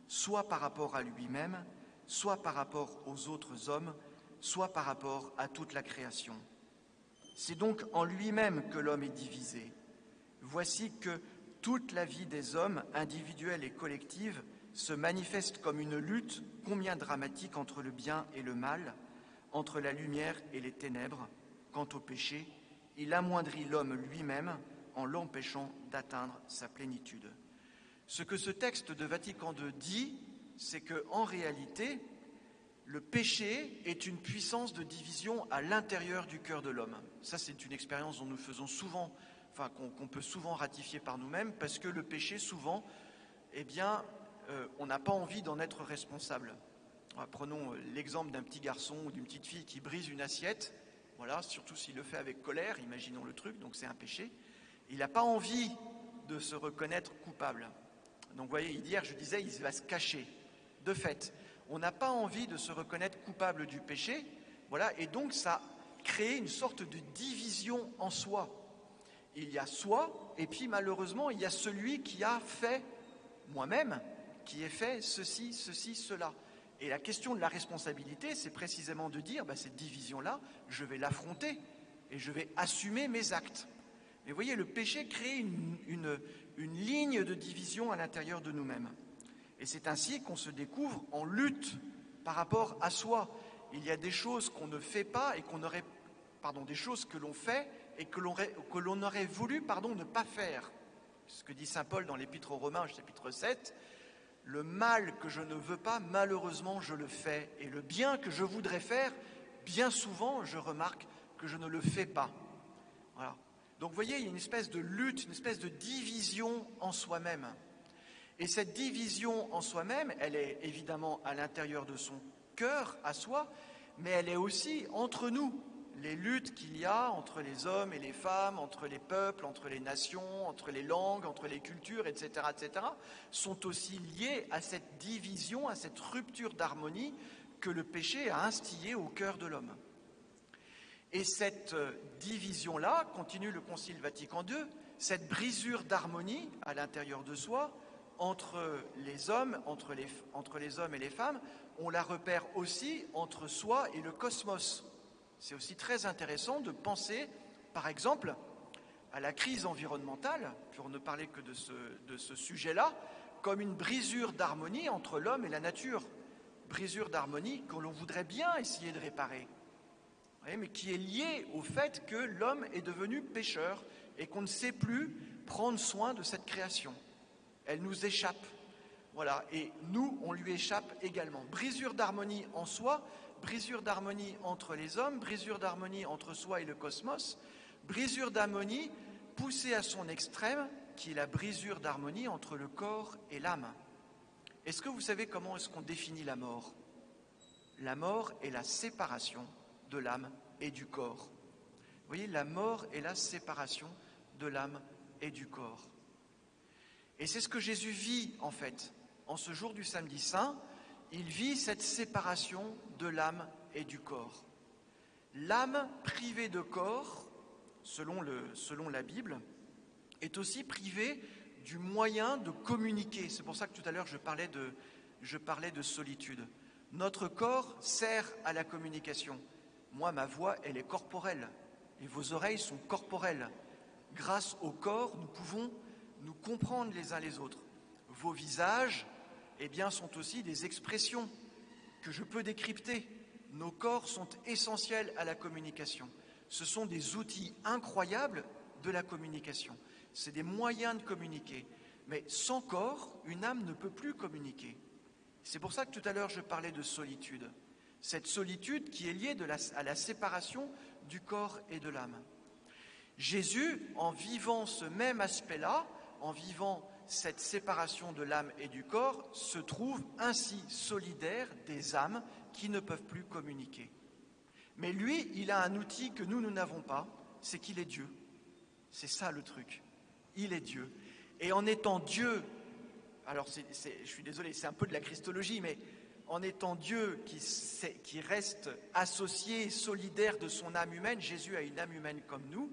soit par rapport à lui-même, soit par rapport aux autres hommes, soit par rapport à toute la création. C'est donc en lui-même que l'homme est divisé. Voici que toute la vie des hommes, individuelle et collective, se manifeste comme une lutte combien dramatique entre le bien et le mal, entre la lumière et les ténèbres. Quant au péché, il amoindrit l'homme lui-même en l'empêchant d'atteindre sa plénitude. Ce que ce texte de Vatican II dit, c'est qu'en réalité, le péché est une puissance de division à l'intérieur du cœur de l'homme. Ça, c'est une expérience dont nous faisons souvent, qu'on peut souvent ratifier par nous-mêmes, parce que le péché, souvent, on n'a pas envie d'en être responsable. Prenons l'exemple d'un petit garçon ou d'une petite fille qui brise une assiette, voilà, surtout s'il le fait avec colère, imaginons le truc, donc c'est un péché. Il n'a pas envie de se reconnaître coupable. Donc vous voyez, hier je disais, il va se cacher. De fait, on n'a pas envie de se reconnaître coupable du péché, voilà, et donc ça crée une sorte de division en soi. Il y a soi, et puis malheureusement, il y a celui qui a fait moi-même, qui ait fait ceci, cela. Et la question de la responsabilité, c'est précisément de dire, cette division-là, je vais l'affronter et je vais assumer mes actes. Mais vous voyez, le péché crée une ligne de division à l'intérieur de nous-mêmes. Et c'est ainsi qu'on se découvre en lutte par rapport à soi. Il y a des choses qu'on ne fait pas et des choses que l'on fait et que l'on aurait voulu, ne pas faire. Ce que dit saint Paul dans l'Épître aux Romains, chapitre 7, « Le mal que je ne veux pas, malheureusement, je le fais. Et le bien que je voudrais faire, bien souvent, je remarque que je ne le fais pas. » Voilà. Donc, vous voyez, il y a une espèce de lutte, une espèce de division en soi-même. Et cette division en soi-même, elle est évidemment à l'intérieur de son cœur, à soi, mais elle est aussi entre nous. Les luttes qu'il y a entre les hommes et les femmes, entre les peuples, entre les nations, entre les langues, entre les cultures, etc., sont aussi liées à cette division, à cette rupture d'harmonie que le péché a instillée au cœur de l'homme. Et cette division-là, continue le Concile Vatican II, cette brisure d'harmonie à l'intérieur de soi, entre les hommes, entre les hommes et les femmes, on la repère aussi entre soi et le cosmos. C'est aussi très intéressant de penser, par exemple, à la crise environnementale, pour ne parler que de ce sujet-là, comme une brisure d'harmonie entre l'homme et la nature. Brisure d'harmonie que l'on voudrait bien essayer de réparer, mais qui est liée au fait que l'homme est devenu pécheur et qu'on ne sait plus prendre soin de cette création. Elle nous échappe. Voilà, et nous, on lui échappe également. Brisure d'harmonie en soi, brisure d'harmonie entre les hommes, brisure d'harmonie entre soi et le cosmos, brisure d'harmonie poussée à son extrême, qui est la brisure d'harmonie entre le corps et l'âme. Est-ce que vous savez comment est-ce qu'on définit la mort ? La mort est la séparation de l'âme et du corps. Vous voyez, la mort est la séparation de l'âme et du corps. Et c'est ce que Jésus vit, en fait. En ce jour du samedi saint, il vit cette séparation de l'âme et du corps. L'âme privée de corps, selon la Bible, est aussi privée du moyen de communiquer. C'est pour ça que tout à l'heure je parlais de solitude. Notre corps sert à la communication. Moi, ma voix, elle est corporelle, et vos oreilles sont corporelles. Grâce au corps, nous pouvons nous comprendre les uns les autres. Vos visages, sont aussi des expressions que je peux décrypter. Nos corps sont essentiels à la communication. Ce sont des outils incroyables de la communication. C'est des moyens de communiquer. Mais sans corps, une âme ne peut plus communiquer. C'est pour ça que tout à l'heure je parlais de solitude. Cette solitude qui est liée à la séparation du corps et de l'âme. Jésus, en vivant ce même aspect-là, en vivant cette séparation de l'âme et du corps, se trouve ainsi solidaire des âmes qui ne peuvent plus communiquer. Mais lui, il a un outil que nous n'avons pas, c'est qu'il est Dieu. C'est ça le truc. Il est Dieu. Et en étant Dieu, alors je suis désolé, c'est un peu de la christologie, mais en étant Dieu qui reste associé, solidaire de son âme humaine, Jésus a une âme humaine comme nous,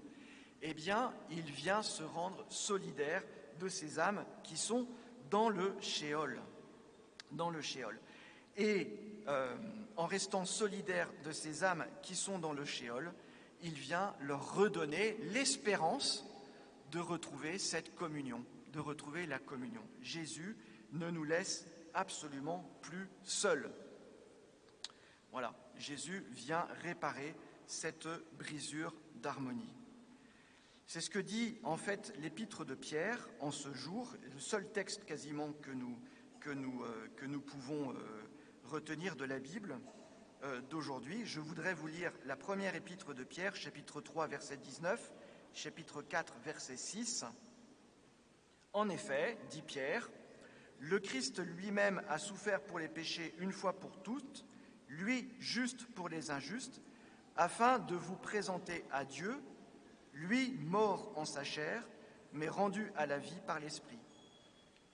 eh bien, il vient se rendre solidaire de ces âmes qui sont dans le Sheol. Dans le Sheol. Et en restant solidaire de ces âmes qui sont dans le Sheol, il vient leur redonner l'espérance de retrouver cette communion, de retrouver la communion. Jésus ne nous laisse absolument plus seuls. Voilà, Jésus vient réparer cette brisure d'harmonie. C'est ce que dit en fait l'épître de Pierre en ce jour, le seul texte quasiment que nous pouvons retenir de la Bible d'aujourd'hui. Je voudrais vous lire la première épître de Pierre, chapitre 3, verset 19, chapitre 4, verset 6. En effet, dit Pierre, le Christ lui-même a souffert pour les péchés une fois pour toutes, lui juste pour les injustes, afin de vous présenter à Dieu, lui mort en sa chair, mais rendu à la vie par l'Esprit.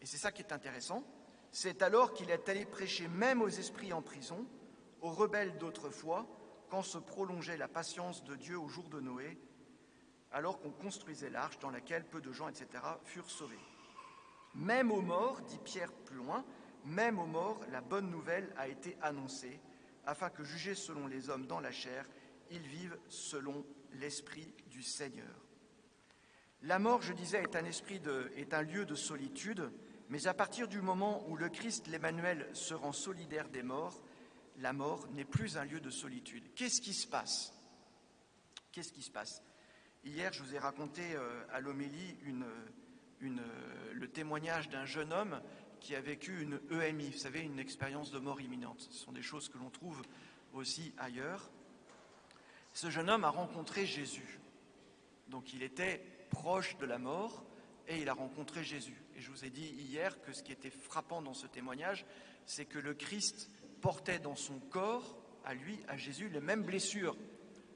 Et c'est ça qui est intéressant. C'est alors qu'il est allé prêcher même aux esprits en prison, aux rebelles d'autrefois, quand se prolongeait la patience de Dieu au jour de Noé, alors qu'on construisait l'arche dans laquelle peu de gens, etc., furent sauvés. Même aux morts, dit Pierre plus loin, même aux morts, la bonne nouvelle a été annoncée, afin que, jugés selon les hommes dans la chair, ils vivent selon l'Esprit du Seigneur. La mort, je disais, est un lieu de solitude, mais à partir du moment où le Christ, l'Emmanuel, se rend solidaire des morts, la mort n'est plus un lieu de solitude. Qu'est-ce qui se passe ? Qu'est-ce qui se passe ? Hier, je vous ai raconté à l'homélie le témoignage d'un jeune homme qui a vécu une EMI, vous savez, une expérience de mort imminente. Ce sont des choses que l'on trouve aussi ailleurs. Ce jeune homme a rencontré Jésus. Donc il était proche de la mort et il a rencontré Jésus. Et je vous ai dit hier que ce qui était frappant dans ce témoignage, c'est que le Christ portait dans son corps, à lui, à Jésus, les mêmes blessures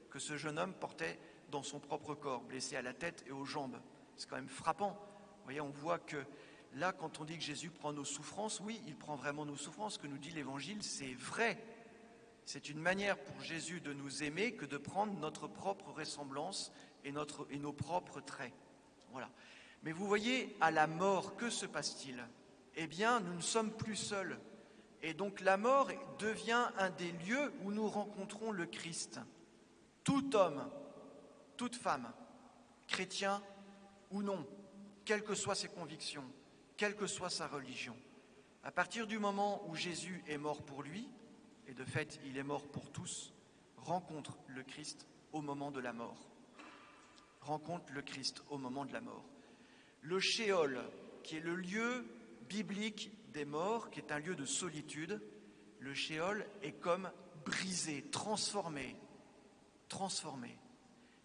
que ce jeune homme portait dans son propre corps, blessé à la tête et aux jambes. C'est quand même frappant. Vous voyez, on voit que là, quand on dit que Jésus prend nos souffrances, oui, il prend vraiment nos souffrances. Ce que nous dit l'Évangile, c'est vrai. C'est une manière pour Jésus de nous aimer que de prendre notre propre ressemblance et nos propres traits. Voilà. Mais vous voyez, à la mort, que se passe-t-il ? Eh bien, nous ne sommes plus seuls. Et donc la mort devient un des lieux où nous rencontrons le Christ. Tout homme, toute femme, chrétien ou non, quelles que soient ses convictions, quelle que soit sa religion, à partir du moment où Jésus est mort pour lui, et de fait il est mort pour tous, rencontre le Christ au moment de la mort. Rencontre le Christ au moment de la mort. Le Sheol, qui est le lieu biblique des morts, qui est un lieu de solitude, le Sheol est comme brisé, transformé.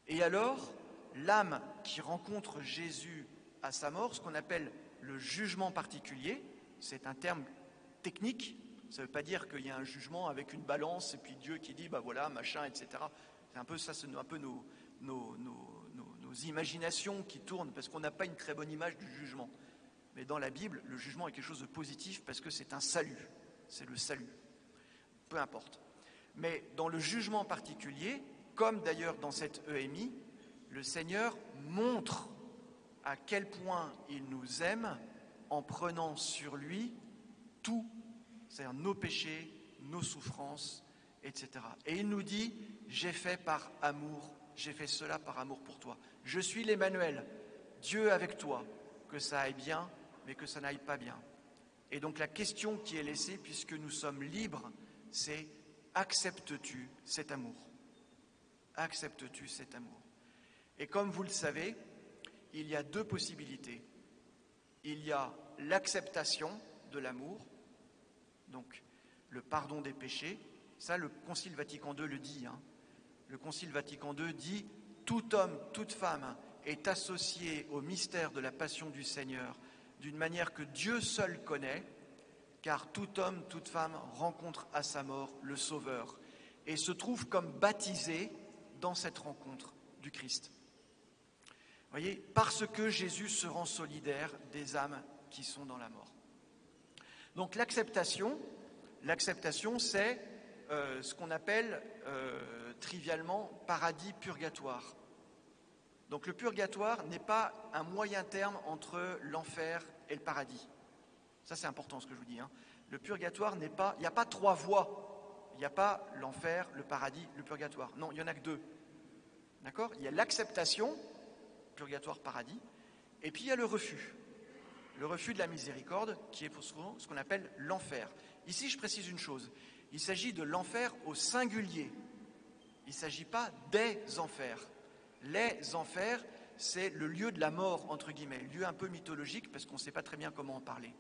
Et alors, l'âme qui rencontre Jésus à sa mort, ce qu'on appelle le jugement particulier, c'est un terme technique, ça ne veut pas dire qu'il y a un jugement avec une balance et puis Dieu qui dit, bah voilà, machin, etc. C'est un peu ça, c'est un peu nos imaginations qui tournent, parce qu'on n'a pas une très bonne image du jugement. Mais dans la Bible, le jugement est quelque chose de positif parce que c'est un salut, c'est le salut, peu importe. Mais dans le jugement particulier, comme d'ailleurs dans cette EMI, le Seigneur montre à quel point il nous aime en prenant sur lui tout, c'est-à-dire nos péchés, nos souffrances, etc. Et il nous dit, j'ai fait par amour, j'ai fait cela par amour pour toi. Je suis l'Emmanuel, Dieu avec toi, que ça aille bien, mais que ça n'aille pas bien. Et donc la question qui est laissée, puisque nous sommes libres, c'est acceptes-tu cet amour ? Acceptes-tu cet amour ? Et comme vous le savez, il y a deux possibilités. Il y a l'acceptation de l'amour, donc le pardon des péchés. Ça, le Concile Vatican II le dit. Le Concile Vatican II dit « Tout homme, toute femme est associé au mystère de la passion du Seigneur d'une manière que Dieu seul connaît, car tout homme, toute femme rencontre à sa mort le Sauveur et se trouve comme baptisé dans cette rencontre du Christ. » Voyez, parce que Jésus se rend solidaire des âmes qui sont dans la mort. Donc l'acceptation, c'est ce qu'on appelle trivialement paradis-purgatoire. Donc le purgatoire n'est pas un moyen terme entre l'enfer et le paradis. Ça c'est important ce que je vous dis. Le purgatoire n'est pas, il n'y a pas trois voies. Il n'y a pas l'enfer, le paradis, le purgatoire. Non, il n'y en a que deux. D'accord ? Il y a l'acceptation, purgatoire, paradis, et puis il y a le refus. Le refus de la miséricorde, qui est pour souvent ce qu'on appelle l'enfer. Ici, je précise une chose. Il s'agit de l'enfer au singulier. Il ne s'agit pas des enfers. Les enfers, c'est le lieu de la mort, entre guillemets, lieu un peu mythologique, parce qu'on ne sait pas très bien comment en parler.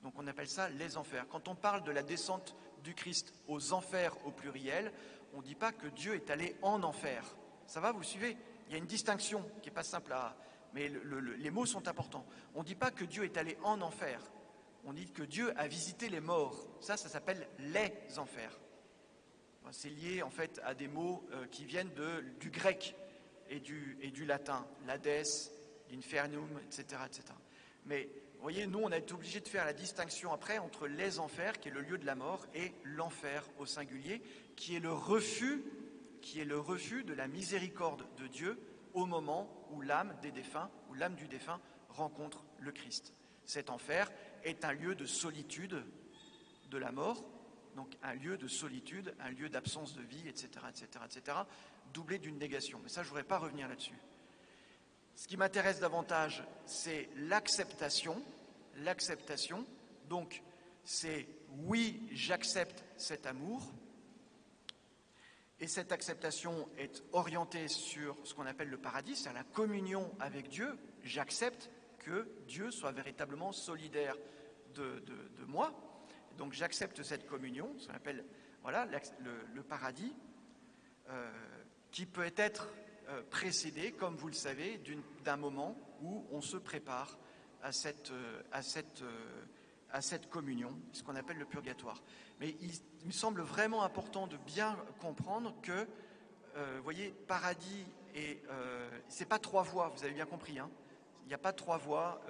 Donc on appelle ça les enfers. Quand on parle de la descente du Christ aux enfers au pluriel, on ne dit pas que Dieu est allé en enfer. Ça va, vous suivez ? Il y a une distinction qui n'est pas simple à... Mais les mots sont importants. On ne dit pas que Dieu est allé en enfer. On dit que Dieu a visité les morts. Ça s'appelle les enfers. C'est lié en fait à des mots qui viennent du grec et du latin. l'Hadès, l'infernum, etc., etc. Mais vous voyez, nous on a été obligés de faire la distinction après entre les enfers, qui est le lieu de la mort, et l'enfer au singulier, qui est le refus de la miséricorde de Dieu au moment où l'âme des défunts, ou l'âme du défunt rencontre le Christ. Cet enfer est un lieu de solitude de la mort, donc un lieu de solitude, un lieu d'absence de vie, etc., etc., etc., doublé d'une négation. Mais ça, je ne voudrais pas revenir là-dessus. Ce qui m'intéresse davantage, c'est l'acceptation. L'acceptation, donc, c'est oui, j'accepte cet amour. Et cette acceptation est orientée sur ce qu'on appelle le paradis, c'est-à-dire la communion avec Dieu. J'accepte que Dieu soit véritablement solidaire de moi. Donc j'accepte cette communion, ce qu'on appelle le paradis, qui peut être précédé, comme vous le savez, d'un moment où on se prépare à cette communion, ce qu'on appelle le purgatoire. Mais il me semble vraiment important de bien comprendre que, vous voyez, paradis et... c'est pas trois voies, vous avez bien compris, il n'y a pas trois voies,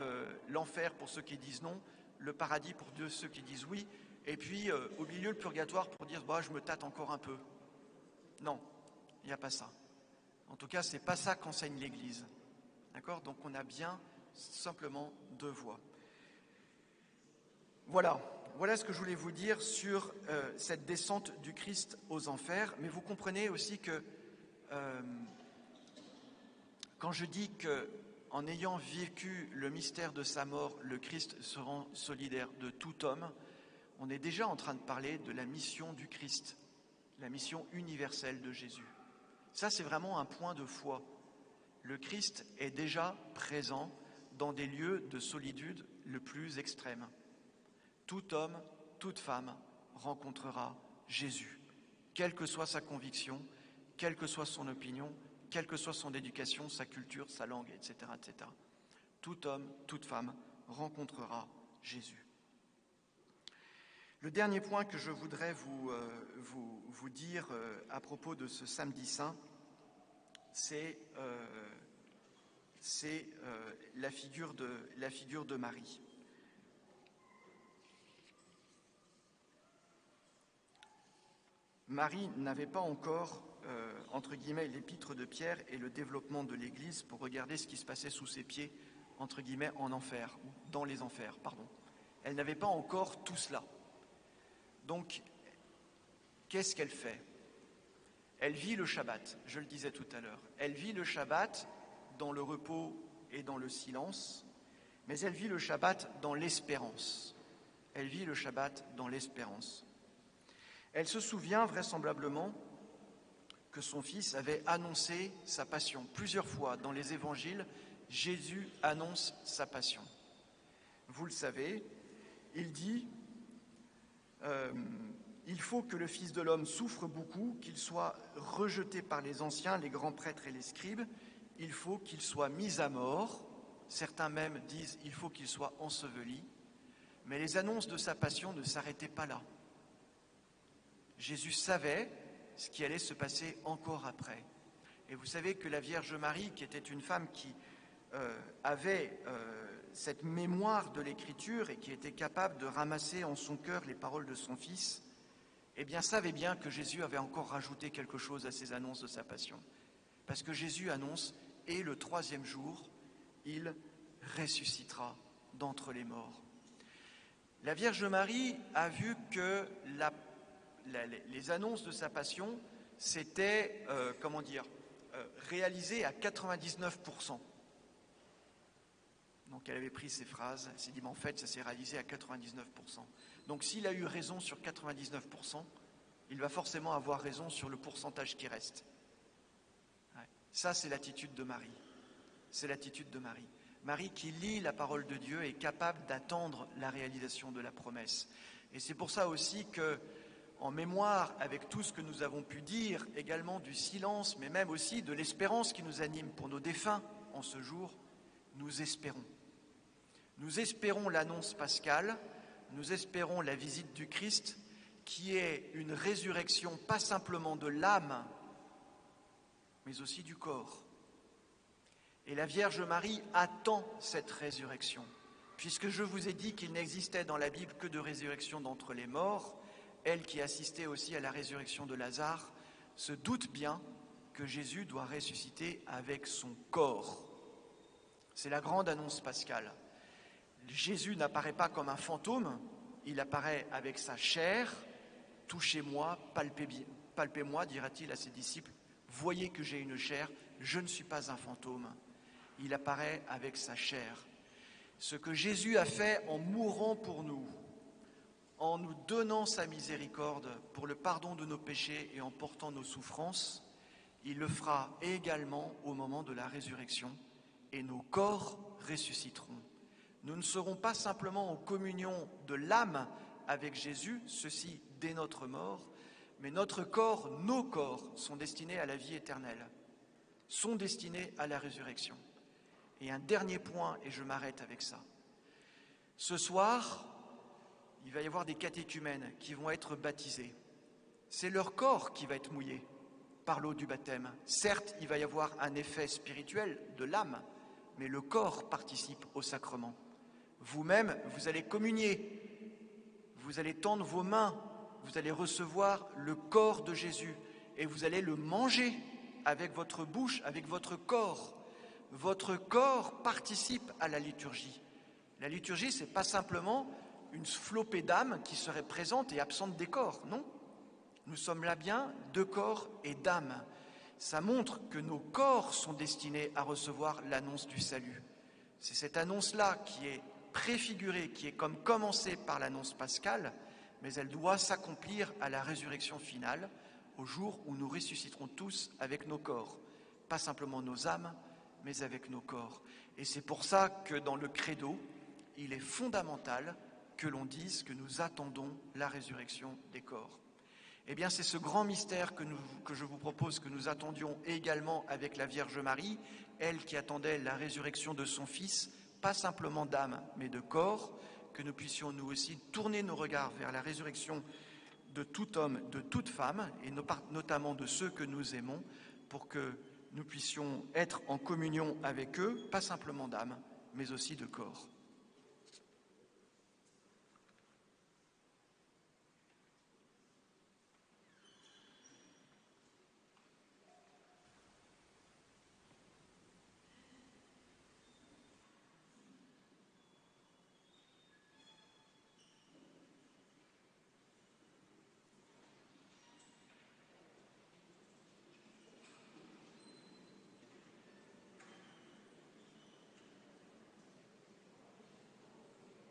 l'enfer pour ceux qui disent non, le paradis pour ceux qui disent oui, et puis au milieu le purgatoire pour dire je me tâte encore un peu. Non, il n'y a pas ça. En tout cas, c'est pas ça qu'enseigne l'Église. D'accord ? Donc on a bien simplement deux voies. Voilà ce que je voulais vous dire sur cette descente du Christ aux enfers. Mais vous comprenez aussi que quand je dis qu'en ayant vécu le mystère de sa mort, le Christ se rend solidaire de tout homme, on est déjà en train de parler de la mission du Christ, la mission universelle de Jésus. Ça, c'est vraiment un point de foi. Le Christ est déjà présent dans des lieux de solitude le plus extrême. Tout homme, toute femme rencontrera Jésus, quelle que soit sa conviction, quelle que soit son opinion, quelle que soit son éducation, sa culture, sa langue, etc., etc. Tout homme, toute femme rencontrera Jésus. Le dernier point que je voudrais vous dire à propos de ce samedi saint, c'est la figure de Marie. Marie n'avait pas encore, entre guillemets, l'épître de Pierre et le développement de l'Église pour regarder ce qui se passait sous ses pieds, entre guillemets, en enfer, ou dans les enfers, pardon. Elle n'avait pas encore tout cela. Donc, qu'est-ce qu'elle fait ? Elle vit le Shabbat, je le disais tout à l'heure. Elle vit le Shabbat dans le repos et dans le silence, mais elle vit le Shabbat dans l'espérance. Elle vit le Shabbat dans l'espérance. Elle se souvient vraisemblablement que son fils avait annoncé sa passion. Plusieurs fois dans les évangiles, Jésus annonce sa passion. Vous le savez, il dit il faut que le Fils de l'homme souffre beaucoup, qu'il soit rejeté par les anciens, les grands prêtres et les scribes. Il faut qu'il soit mis à mort. Certains même disent il faut qu'il soit enseveli. Mais les annonces de sa passion ne s'arrêtaient pas là. Jésus savait ce qui allait se passer encore après. Et vous savez que la Vierge Marie, qui était une femme qui avait cette mémoire de l'Écriture et qui était capable de ramasser en son cœur les paroles de son Fils, eh bien, savait bien que Jésus avait encore rajouté quelque chose à ces annonces de sa passion. Parce que Jésus annonce, et le troisième jour, il ressuscitera d'entre les morts. La Vierge Marie a vu que les annonces de sa passion s'étaient, réalisées à 99%. Donc elle avait pris ces phrases, elle s'est dit, mais en fait, ça s'est réalisé à 99%. Donc s'il a eu raison sur 99%, il va forcément avoir raison sur le pourcentage qui reste. Ouais. Ça, c'est l'attitude de Marie. C'est l'attitude de Marie. Marie qui lit la parole de Dieu est capable d'attendre la réalisation de la promesse. Et c'est pour ça aussi que, en mémoire avec tout ce que nous avons pu dire, également du silence, mais même aussi de l'espérance qui nous anime pour nos défunts en ce jour, nous espérons. Nous espérons l'annonce pascale, nous espérons la visite du Christ, qui est une résurrection pas simplement de l'âme, mais aussi du corps. Et la Vierge Marie attend cette résurrection, puisque je vous ai dit qu'il n'existait dans la Bible que de résurrection d'entre les morts. Elle qui assistait aussi à la résurrection de Lazare se doute bien que Jésus doit ressusciter avec son corps. C'est la grande annonce pascale. Jésus n'apparaît pas comme un fantôme, il apparaît avec sa chair. « Touchez-moi, palpez-moi », dira-t-il à ses disciples. « Voyez que j'ai une chair, je ne suis pas un fantôme. » Il apparaît avec sa chair. Ce que Jésus a fait en mourant pour nous, en nous donnant sa miséricorde pour le pardon de nos péchés et en portant nos souffrances, il le fera également au moment de la résurrection et nos corps ressusciteront. Nous ne serons pas simplement en communion de l'âme avec Jésus, ceci dès notre mort, mais notre corps, nos corps sont destinés à la vie éternelle, sont destinés à la résurrection. Et un dernier point, et je m'arrête avec ça. Ce soir, il va y avoir des catéchumènes qui vont être baptisés. C'est leur corps qui va être mouillé par l'eau du baptême. Certes, il va y avoir un effet spirituel de l'âme, mais le corps participe au sacrement. Vous-même, vous allez communier, vous allez tendre vos mains, vous allez recevoir le corps de Jésus et vous allez le manger avec votre bouche, avec votre corps. Votre corps participe à la liturgie. La liturgie, ce n'est pas simplement une flopée d'âmes qui serait présente et absente des corps, non. Nous sommes là bien de corps et d'âme. Ça montre que nos corps sont destinés à recevoir l'annonce du salut. C'est cette annonce-là qui est préfigurée, qui est comme commencée par l'annonce pascale, mais elle doit s'accomplir à la résurrection finale, au jour où nous ressusciterons tous avec nos corps, pas simplement nos âmes, mais avec nos corps. Et c'est pour ça que dans le credo, il est fondamental que l'on dise que nous attendons la résurrection des corps. Eh bien, c'est ce grand mystère que je vous propose que nous attendions également avec la Vierge Marie, elle qui attendait la résurrection de son Fils, pas simplement d'âme, mais de corps, que nous puissions nous aussi tourner nos regards vers la résurrection de tout homme, de toute femme, et notamment de ceux que nous aimons, pour que nous puissions être en communion avec eux, pas simplement d'âme, mais aussi de corps.